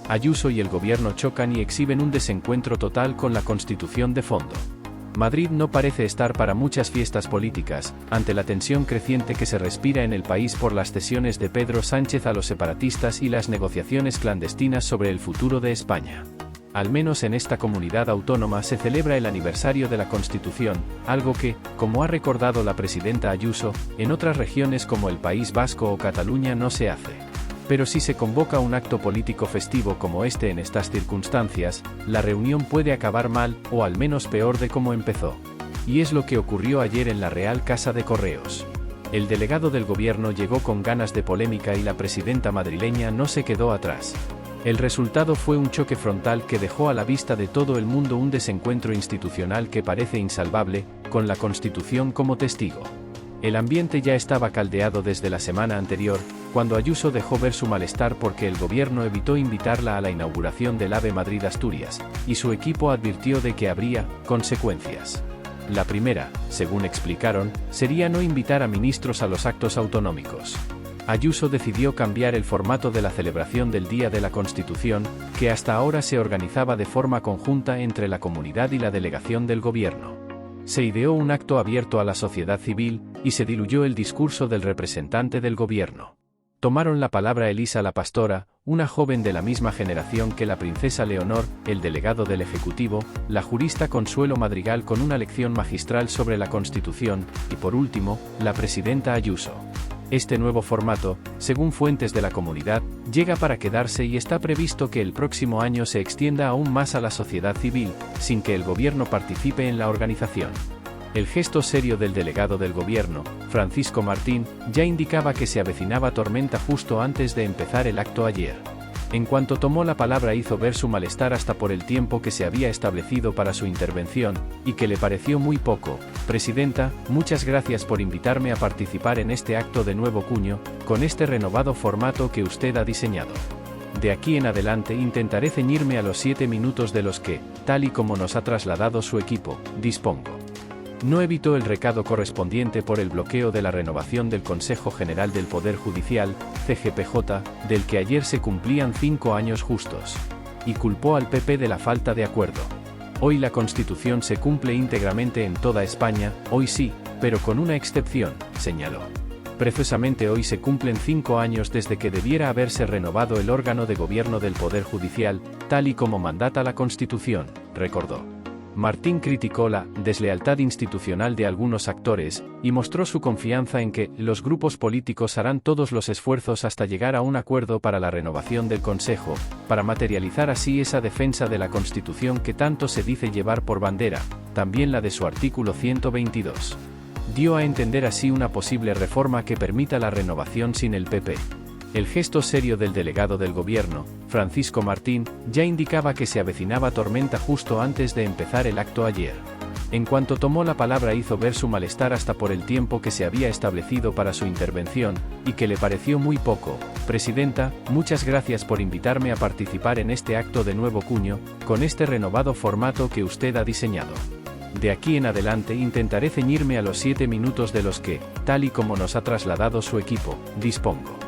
Ayuso y el gobierno chocan y exhiben un desencuentro total con la Constitución de fondo. Madrid no parece estar para muchas fiestas políticas, ante la tensión creciente que se respira en el país por las cesiones de Pedro Sánchez a los separatistas y las negociaciones clandestinas sobre el futuro de España. Al menos en esta comunidad autónoma se celebra el aniversario de la Constitución, algo que, como ha recordado la presidenta Ayuso, en otras regiones como el País Vasco o Cataluña no se hace. Pero si se convoca un acto político festivo como este en estas circunstancias, la reunión puede acabar mal, o al menos peor de como empezó. Y es lo que ocurrió ayer en la Real Casa de Correos. El delegado del gobierno llegó con ganas de polémica y la presidenta madrileña no se quedó atrás. El resultado fue un choque frontal que dejó a la vista de todo el mundo un desencuentro institucional que parece insalvable, con la Constitución como testigo. El ambiente ya estaba caldeado desde la semana anterior, cuando Ayuso dejó ver su malestar porque el gobierno evitó invitarla a la inauguración del AVE Madrid-Asturias, y su equipo advirtió de que habría consecuencias. La primera, según explicaron, sería no invitar a ministros a los actos autonómicos. Ayuso decidió cambiar el formato de la celebración del Día de la Constitución, que hasta ahora se organizaba de forma conjunta entre la comunidad y la delegación del gobierno. Se ideó un acto abierto a la sociedad civil, y se diluyó el discurso del representante del gobierno. Tomaron la palabra Elisa la Pastora, una joven de la misma generación que la princesa Leonor, el delegado del Ejecutivo, la jurista Consuelo Madrigal con una lección magistral sobre la Constitución, y por último, la presidenta Ayuso. Este nuevo formato, según fuentes de la comunidad, llega para quedarse y está previsto que el próximo año se extienda aún más a la sociedad civil, sin que el gobierno participe en la organización. El gesto serio del delegado del gobierno, Francisco Martín, ya indicaba que se avecinaba tormenta justo antes de empezar el acto ayer. En cuanto tomó la palabra hizo ver su malestar hasta por el tiempo que se había establecido para su intervención, y que le pareció muy poco. Presidenta, muchas gracias por invitarme a participar en este acto de nuevo cuño, con este renovado formato que usted ha diseñado. De aquí en adelante intentaré ceñirme a los 7 minutos de los que, tal y como nos ha trasladado su equipo, dispongo. No evitó el recado correspondiente por el bloqueo de la renovación del Consejo General del Poder Judicial, CGPJ, del que ayer se cumplían 5 años justos. Y culpó al PP de la falta de acuerdo. Hoy la Constitución se cumple íntegramente en toda España, hoy sí, pero con una excepción, señaló. Precisamente hoy se cumplen 5 años desde que debiera haberse renovado el órgano de gobierno del Poder Judicial, tal y como mandata la Constitución, recordó. Martín criticó la deslealtad institucional de algunos actores, y mostró su confianza en que los grupos políticos harán todos los esfuerzos hasta llegar a un acuerdo para la renovación del Consejo, para materializar así esa defensa de la Constitución que tanto se dice llevar por bandera, también la de su artículo 122. Dio a entender así una posible reforma que permita la renovación sin el PP. El gesto serio del delegado del gobierno, Francisco Martín, ya indicaba que se avecinaba tormenta justo antes de empezar el acto ayer. En cuanto tomó la palabra hizo ver su malestar hasta por el tiempo que se había establecido para su intervención, y que le pareció muy poco. Presidenta, muchas gracias por invitarme a participar en este acto de nuevo cuño, con este renovado formato que usted ha diseñado. De aquí en adelante intentaré ceñirme a los 7 minutos de los que, tal y como nos ha trasladado su equipo, dispongo.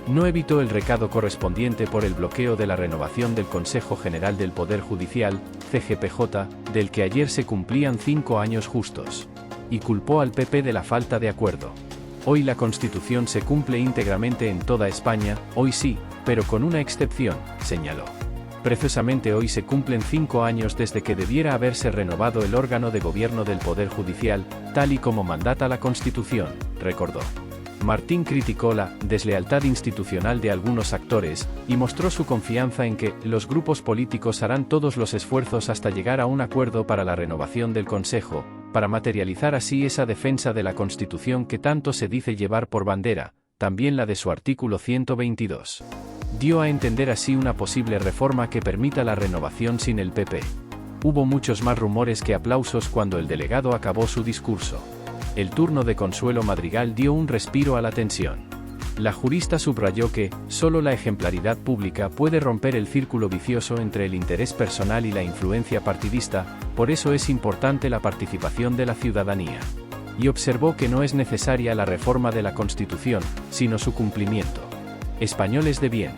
No evitó el recado correspondiente por el bloqueo de la renovación del Consejo General del Poder Judicial, CGPJ, del que ayer se cumplían 5 años justos. Y culpó al PP de la falta de acuerdo. Hoy la Constitución se cumple íntegramente en toda España, hoy sí, pero con una excepción, señaló. Precisamente hoy se cumplen 5 años desde que debiera haberse renovado el órgano de gobierno del Poder Judicial, tal y como mandata la Constitución, recordó. Martín criticó la deslealtad institucional de algunos actores, y mostró su confianza en que los grupos políticos harán todos los esfuerzos hasta llegar a un acuerdo para la renovación del Consejo, para materializar así esa defensa de la Constitución que tanto se dice llevar por bandera, también la de su artículo 122. Dio a entender así una posible reforma que permita la renovación sin el PP. Hubo muchos más rumores que aplausos cuando el delegado acabó su discurso. El turno de Consuelo Madrigal dio un respiro a la tensión. La jurista subrayó que, solo la ejemplaridad pública puede romper el círculo vicioso entre el interés personal y la influencia partidista, por eso es importante la participación de la ciudadanía. Y observó que no es necesaria la reforma de la Constitución, sino su cumplimiento. Españoles de bien.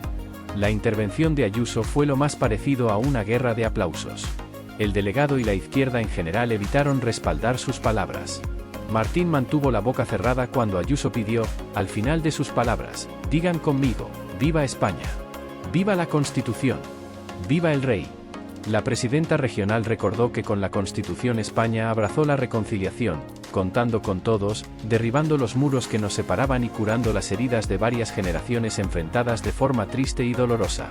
La intervención de Ayuso fue lo más parecido a una guerra de aplausos. El delegado y la izquierda en general evitaron respaldar sus palabras. Martín mantuvo la boca cerrada cuando Ayuso pidió, al final de sus palabras, digan conmigo, ¡viva España! ¡Viva la Constitución! ¡Viva el Rey! La presidenta regional recordó que con la Constitución España abrazó la reconciliación, contando con todos, derribando los muros que nos separaban y curando las heridas de varias generaciones enfrentadas de forma triste y dolorosa.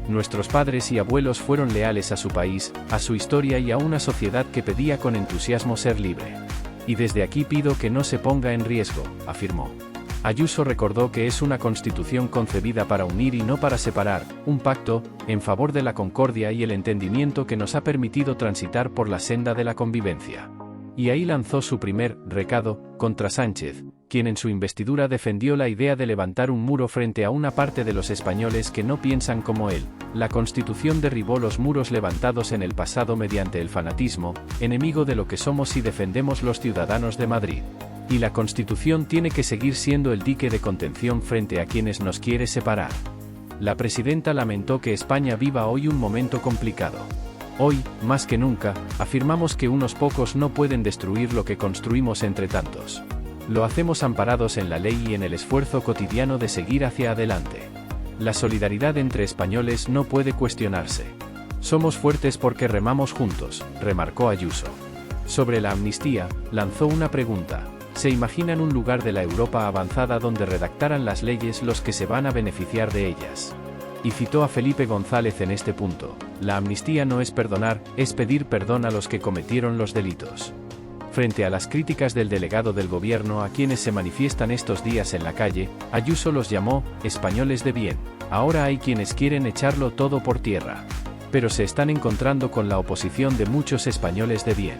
Nuestros padres y abuelos fueron leales a su país, a su historia y a una sociedad que pedía con entusiasmo ser libre. Y desde aquí pido que no se ponga en riesgo, afirmó. Ayuso recordó que es una constitución concebida para unir y no para separar, un pacto, en favor de la concordia y el entendimiento que nos ha permitido transitar por la senda de la convivencia. Y ahí lanzó su primer recado contra Sánchez, quien en su investidura defendió la idea de levantar un muro frente a una parte de los españoles que no piensan como él. La Constitución derribó los muros levantados en el pasado mediante el fanatismo, enemigo de lo que somos y defendemos los ciudadanos de Madrid. Y la Constitución tiene que seguir siendo el dique de contención frente a quienes nos quiere separar. La presidenta lamentó que España viva hoy un momento complicado. Hoy, más que nunca, afirmamos que unos pocos no pueden destruir lo que construimos entre tantos. Lo hacemos amparados en la ley y en el esfuerzo cotidiano de seguir hacia adelante. La solidaridad entre españoles no puede cuestionarse. Somos fuertes porque remamos juntos, remarcó Ayuso. Sobre la amnistía, lanzó una pregunta. ¿Se imaginan un lugar de la Europa avanzada donde redactaran las leyes los que se van a beneficiar de ellas? Y citó a Felipe González en este punto. La amnistía no es perdonar, es pedir perdón a los que cometieron los delitos. Frente a las críticas del delegado del gobierno a quienes se manifiestan estos días en la calle, Ayuso los llamó españoles de bien. Ahora hay quienes quieren echarlo todo por tierra. Pero se están encontrando con la oposición de muchos españoles de bien.